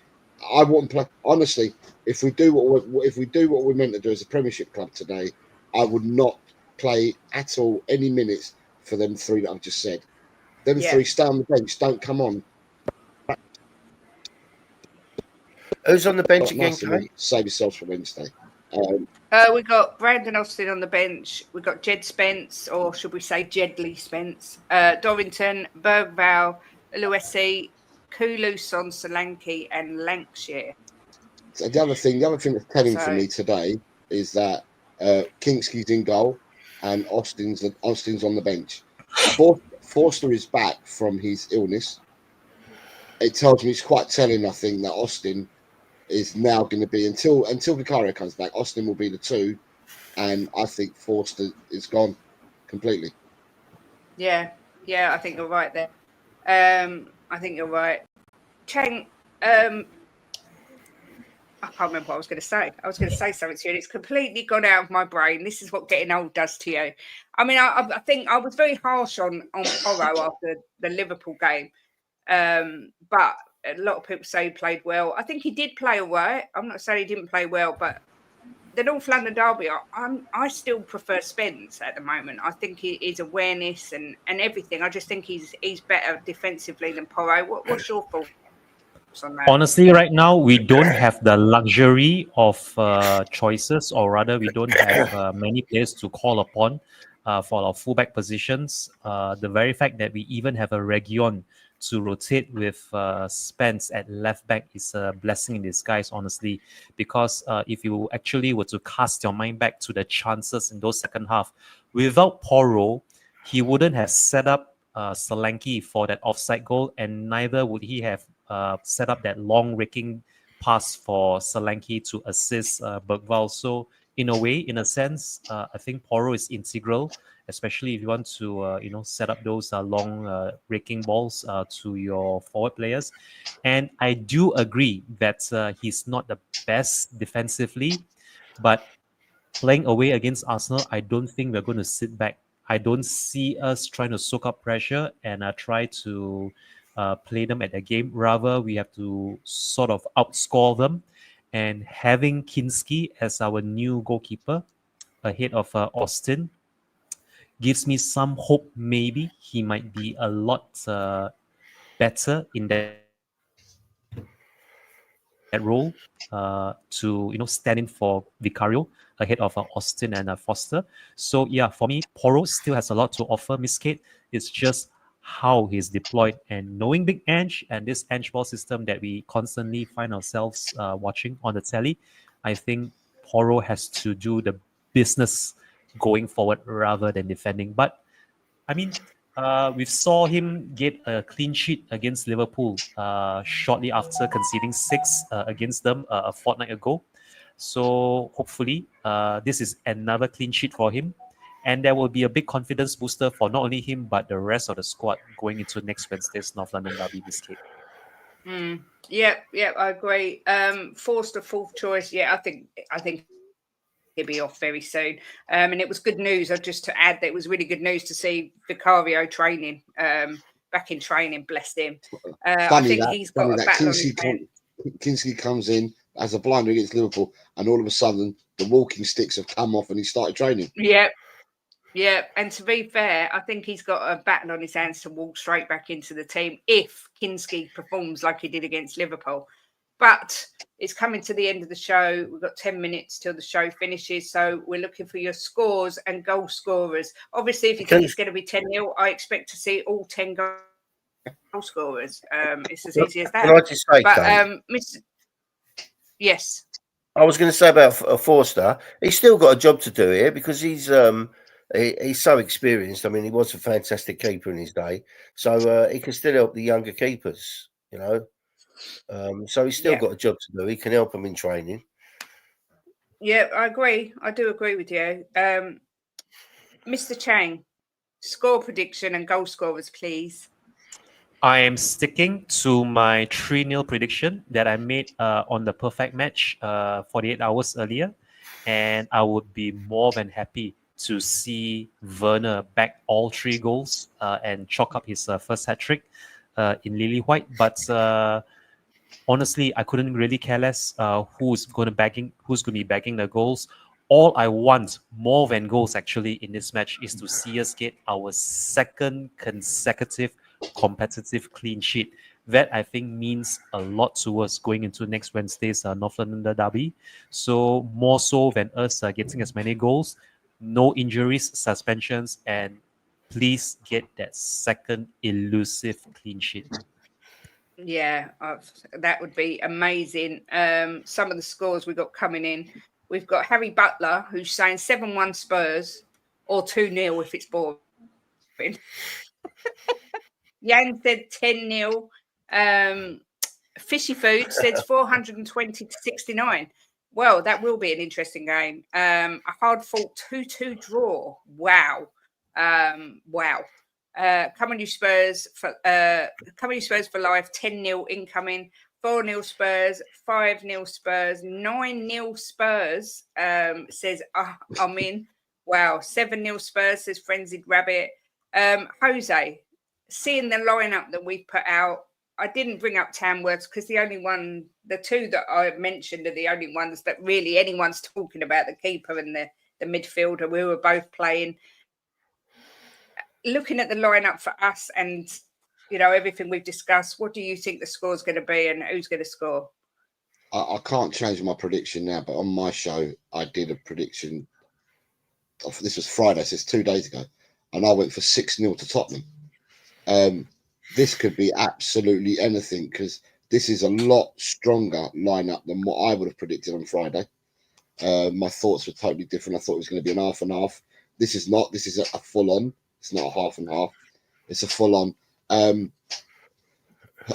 I wouldn't play honestly. If we do what we're meant to do as a Premiership club today, I would not play at all any minutes for them three that I've just said. Them three stay on the bench. Don't come on. Who's on the bench again? Save yourselves for Wednesday. We got Brandon Austin on the bench. We got Jed Spence, or should we say Jedley Spence, Dorrington, Bergvall, Luesi, Kuluson, Solanke, and Lancashire. So the other thing that's telling for me today is that Kinski's in goal and Austin's on the bench. Forster is back from his illness. It tells me it's quite telling, I think, that Austin is now going to be, until Vicario comes back, Austin will be the two, and I think Forster is gone completely. Yeah, I think you're right there. I think you're right. Chang, I can't remember what I was going to say. I was going to say something to you, and it's completely gone out of my brain. This is what getting old does to you. I mean, I think I was very harsh on Porro after the Liverpool game, but a lot of people say he played well. I think he did play all right. I'm not saying he didn't play well, but the North London derby, I still prefer Spence at the moment. I think his awareness and everything. I just think he's better defensively than Porro. What's your thoughts on that? Honestly, right now we don't have the luxury of choices, or rather, we don't have many players to call upon for our fullback positions. The very fact that we even have a Region to rotate with Spence at left back is a blessing in disguise, honestly, because if you actually were to cast your mind back to the chances in those second half, without Porro, he wouldn't have set up Solanke for that offside goal, and neither would he have set up that long raking pass for Solanke to assist Bergvall. So in a way, in a sense, I think Porro is integral, especially if you want to set up those long raking balls to your forward players. And I do agree that he's not the best defensively, but playing away against Arsenal, I don't think we're going to sit back. I don't see us trying to soak up pressure and try to play them at the game. Rather, we have to sort of outscore them. And having Kinski as our new goalkeeper ahead of Austin gives me some hope. Maybe he might be a lot better in that role to stand in for Vicario ahead of Austin and Foster. So yeah, for me, Porro still has a lot to offer. Miss Kate, it's just how he's deployed, and knowing Big Ange and this Ange ball system that we constantly find ourselves watching on the telly, I think Porro has to do the business going forward rather than defending. But I mean, we saw him get a clean sheet against Liverpool shortly after conceding 6 against them a fortnight ago. So hopefully, this is another clean sheet for him. And there will be a big confidence booster for not only him, but the rest of the squad going into next Wednesday's North London Derby biscuit. Yeah, I agree. Forster fourth choice. Yeah, I think he'll be off very soon. And it was good news. Just to add that it was really good news to see Vicario training, back in training. Bless him. I think he's got a battle on his hands. Kinski comes in as a blinder against Liverpool, and all of a sudden the walking sticks have come off and he started training. Yeah. And to be fair, I think he's got a battle on his hands to walk straight back into the team if Kinski performs like he did against Liverpool. But it's coming to the end of the show. We've got 10 minutes till the show finishes. So we're looking for your scores and goal scorers. Obviously, if you think it's going to be 10-0, I expect to see all 10 goals goal scorers. It's as easy as that. Can I just say, But Kate, yes, I was going to say about Forster. He's still got a job to do here because he's so experienced. I mean, he was a fantastic keeper in his day, so he can still help the younger keepers. You know, so he's still got a job to do. He can help them in training. Yeah, I agree. I do agree with you. Mr. Chang, score prediction and goal scorers, please. I am sticking to my 3-0 prediction that I made on the perfect match 48 hours earlier. And I would be more than happy to see Werner back all 3 goals and chalk up his first hat-trick in Lily White. But honestly, I couldn't really care less who's going to be bagging the goals. All I want more than goals actually in this match is to see us get our second consecutive competitive clean sheet. That I think means a lot to us going into next Wednesday's North London Derby. So more so than us getting as many goals, no injuries, suspensions, and please get that second elusive clean sheet. Yeah, that would be amazing. Some of the scores we've got coming in. We've got Harry Butler, who's saying 7-1 Spurs or 2-0 if it's boring. Yang said 10-0. Fishy Food says 420 to 69. Well, that will be an interesting game. A hard-fought 2-2 draw. Wow. Wow. Come on, you Spurs for life. 10-0 incoming. 4-0 Spurs. 5-0 Spurs. 9-0 Spurs. Says I'm in. Wow. 7-0 Spurs. Says Frenzied Rabbit. Jose, seeing the lineup that we put out, I didn't bring up Tamworth because the two that I mentioned are the only ones that really anyone's talking about, the keeper and the midfielder. We were both playing. Looking at the lineup for us and, you know, everything we've discussed, what do you think the score's going to be and who's going to score? I can't change my prediction now, but on my show, I did a prediction. This was Friday, so it's 2 days ago, and I went for 6-0 to Tottenham. This could be absolutely anything because this is a lot stronger lineup than what I would have predicted on Friday. My thoughts were totally different. I thought it was going to be an half and half. This is not. This is a full on. It's not a half and half. It's a full on. I'm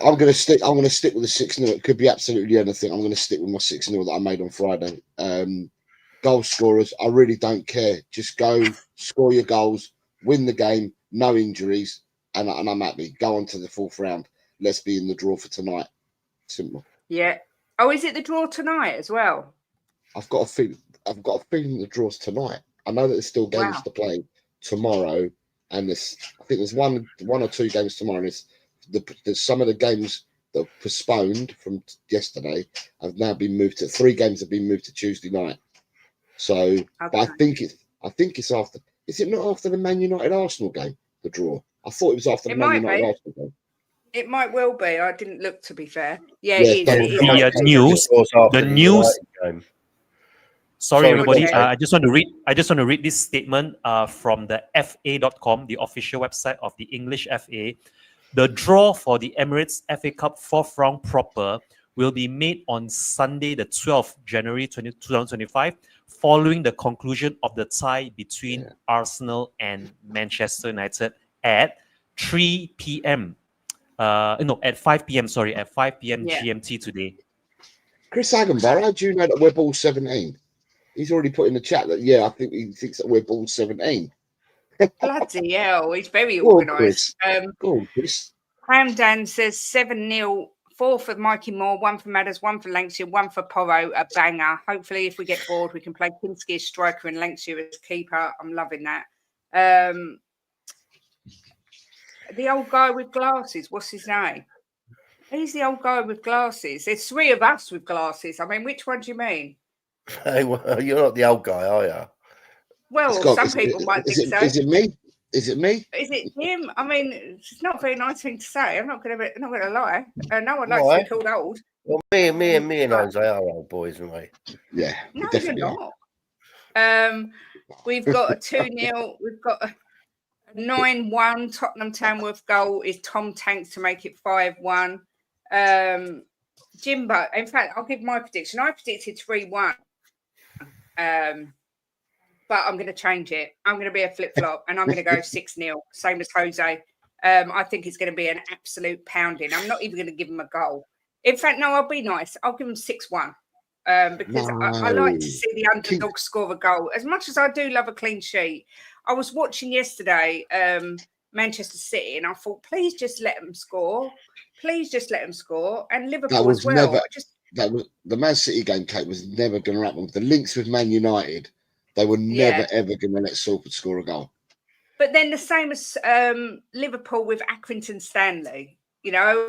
going to stick with the 6-0. It could be absolutely anything. I'm going to stick with my 6-0 that I made on Friday. Goal scorers, I really don't care. Just go score your goals, win the game, no injuries, and I'm happy. Go on to the 4th round. Let's be in the draw for tonight. Simple. Yeah. Oh, is it the draw tonight as well? I've got a feeling the draw's tonight. I know that there's still games to play tomorrow, and I think there's one or 2 games tomorrow. And there's some of the games that are postponed from yesterday have now been moved to 3 games have been moved to Tuesday night. So, okay. But I think it's after. Is it not after the Man United Arsenal game? The draw. I thought it was after the Man United Arsenal game. It might well be. I didn't look, to be fair. Yeah, it is. The news. Sorry, everybody. I just want to read this statement from the FA.com, the official website of the English FA. The draw for the Emirates FA Cup 4th round proper will be made on Sunday, the 12th January 2025, following the conclusion of the tie between Arsenal and Manchester United at 3 p.m. At 5 p.m. Sorry, at 5 p.m. GMT today. Chris Agenbar, how do you know that we're ball 17? He's already put in the chat that I think he thinks that we're ball 17. Bloody hell, he's very organised. Go on, Chris. Hamdan says 7-0, 4 for Mikey Moore, 1 for Madders, 1 for Lancashire, 1 for Porro, a banger. Hopefully, if we get bored, we can play Kinski as striker and Lancashire as keeper. I'm loving that. The old guy with glasses, what's his name? He's the old guy with glasses. There's 3 of us with glasses. I mean, which one do you mean? Hey, well, you're not the old guy, are you? Well, some people might think so. Is it me? Is it me? Is it him? I mean, it's not a very nice thing to say. I'm not going to lie. No one likes to be called old. Well, me and Jose are old boys, aren't we? Yeah. No, you're not. We've got a 2-0. We've got 9-1 Tottenham Tamworth goal is Tom Tanks to make it 5-1. Jimbo, in fact, I'll give my prediction. I predicted 3-1. But I'm going to change it. I'm going to be a flip-flop and I'm going to go 6-0, same as Jose. I think it's going to be an absolute pounding. I'm not even going to give him a goal. In fact, no, I'll be nice. I'll give him 6-1 because I like to see the underdog score a goal. As much as I do love a clean sheet, I was watching yesterday Manchester City and I thought, please just let them score. Please just let them score. And Liverpool as well. That was the Man City game, Kate, was never going to happen. With the links with Man United, they were never, ever going to let Salford score a goal. But then the same as Liverpool with Accrington Stanley, you know,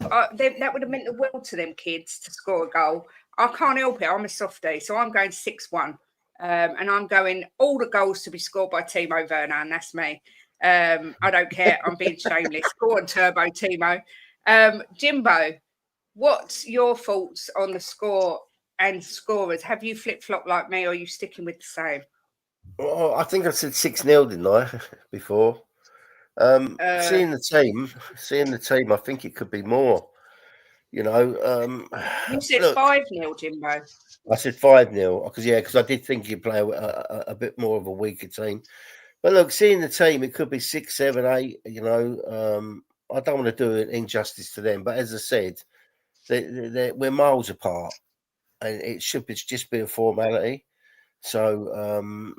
that would have meant the world to them kids to score a goal. I can't help it. I'm a softie. So I'm going 6-1. And I'm going all the goals to be scored by Timo Werner. And that's me. I don't care. I'm being shameless. Go on, Turbo Timo. Jimbo, what's your thoughts on the score and scorers? Have you flip-flopped like me or are you sticking with the same? Well, I think I said 6-0, didn't I, before? Seeing the team, I think it could be more. You know, you said 5-0, Jimbo. I said 5-0 because I did think you'd play a bit more of a weaker team. But look, seeing the team, it could be 6, 7, 8. You know, I don't want to do an injustice to them, but as I said, we're miles apart, and it should just be a formality. So,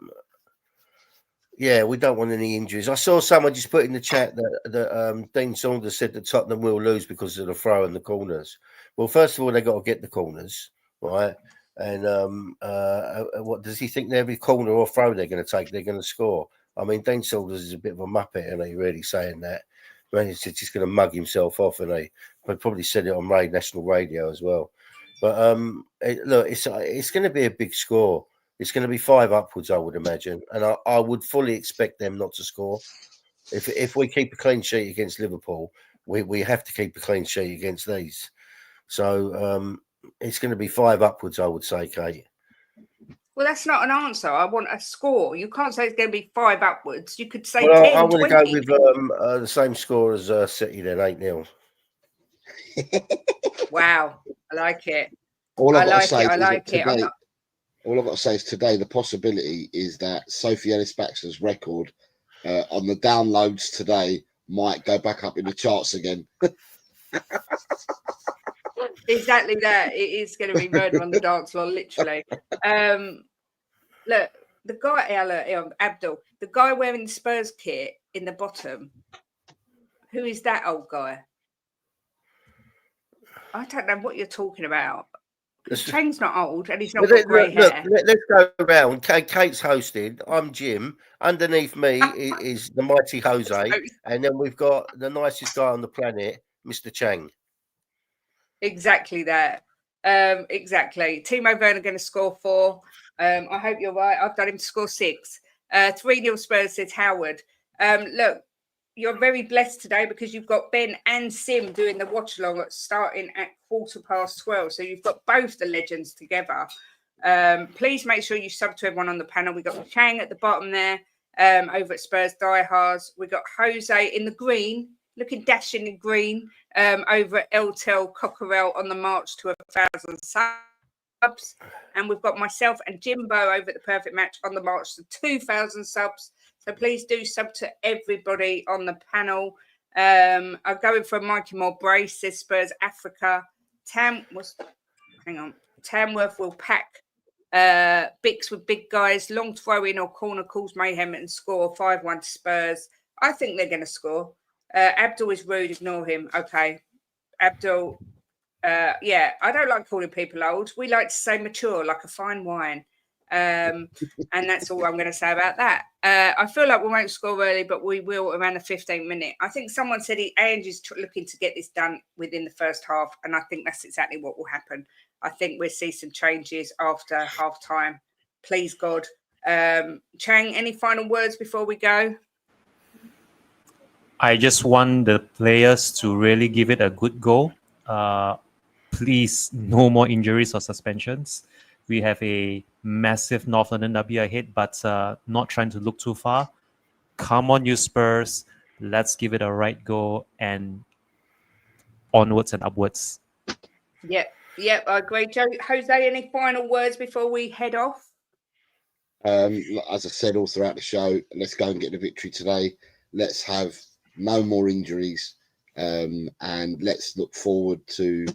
yeah, we don't want any injuries. I saw someone just put in the chat that Dean Saunders said that Tottenham will lose because of the throw in the corners. Well, first of all, they got to get the corners, right? And what does he think? Every corner or throw they're going to take, they're going to score. I mean, Dean Saunders is a bit of a muppet, and he really saying that. Man, he's just going to mug himself off, and he probably said it on national radio as well. But look, it's going to be a big score. It's going to be 5 upwards, I would imagine, and I would fully expect them not to score. If we keep a clean sheet against Liverpool, we have to keep a clean sheet against these. So it's going to be 5 upwards, I would say, Kate. Well, that's not an answer. I want a score. You can't say it's going to be 5 upwards. You could say 10, I want 20. to go with the same score as City then, 8-0. Wow, I like it. All I've got to say is today, the possibility is that Sophie Ellis-Baxter's record on the downloads today might go back up in the charts again. Exactly that. It is going to be murder on the dance floor, literally. Look, the guy, Abdul, the guy wearing the Spurs kit in the bottom, who is that old guy? I don't know what you're talking about. Chang's not old and he's not got grey hair. Let's go around. Kate's hosting. I'm Jim. Underneath me is the mighty Jose. And then we've got the nicest guy on the planet, Mr. Chang. Exactly that. Exactly. Timo Werner going to score 4. I hope you're right. I've done him to score 6. 3-0 Spurs, says Howard. Look, you're very blessed today because you've got Ben and Sim doing the watch along starting at 12:15. So you've got both the legends together. Please make sure you sub to everyone on the panel. We've got Chang at the bottom there, over at Spurs Diehards. We've got Jose in the green, looking dashing in green, over at Eltel Cockerell on the march to 1,000 subs. And we've got myself and Jimbo over at the Perfect Match on the march to 2,000 subs. So please do sub to everybody on the panel. I'm going for Mikey Moore Brace, says Spurs Africa. Tamworth will pack Bix with big guys, long throw in or corner calls mayhem and score 5-1 to Spurs. I think they're going to score. Abdul is rude, ignore him. Okay. Abdul, yeah, I don't like calling people old. We like to say mature, like a fine wine. And that's all I'm going to say about that. I feel like we won't score early, but we will around the 15th minute. I think someone said Ange's looking to get this done within the first half, and I think that's exactly what will happen. I think we'll see some changes after half time. Please, God. Chang, any final words before we go? I just want the players to really give it a good go. Please, no more injuries or suspensions. We have a massive North London derby ahead, but not trying to look too far. Come on, you Spurs. Let's give it a right go and onwards and upwards. Yep, I agree. Jose, any final words before we head off? As I said all throughout the show, let's go and get the victory today. Let's have no more injuries, and let's look forward to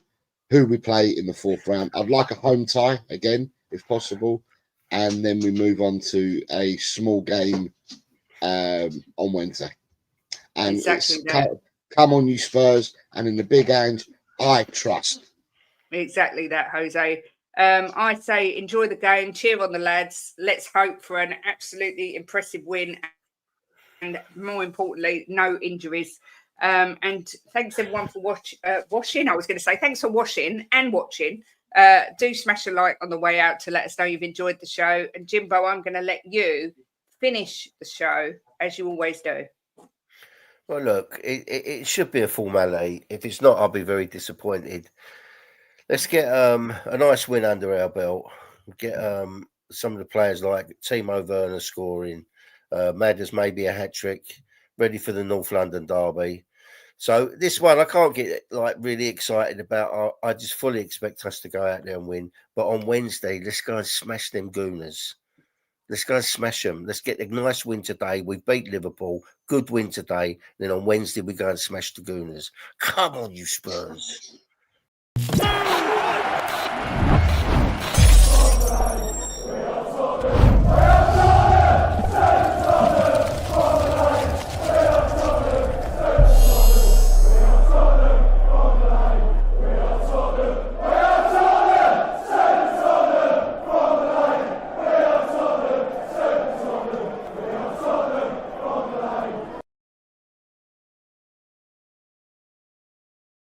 who we play in the fourth round. I'd like a home tie again, if possible, and then we move on to a small game on Wednesday. And Exactly it's that. come on, you Spurs, and in the big Ange, I trust. Exactly that, Jose. I say enjoy the game, cheer on the lads. Let's hope for an absolutely impressive win, and more importantly, no injuries. And thanks everyone for watching. I was going to say thanks for watching and watching. Do smash a like on the way out to let us know you've enjoyed the show. And Jimbo, I'm going to let you finish the show as you always do. Well, look, it should be a formality. If it's not, I'll be very disappointed. Let's get a nice win under our belt. Get some of the players like Timo Werner scoring. Madders maybe a hat trick. Ready for the North London derby. So this one I can't get like really excited about. I just fully expect us to go out there and win. But on Wednesday, let's go and smash them Gooners. Let's go and smash them. Let's get a nice win today. We beat Liverpool. Good win today. Then on Wednesday we go and smash the Gooners. Come on, you Spurs.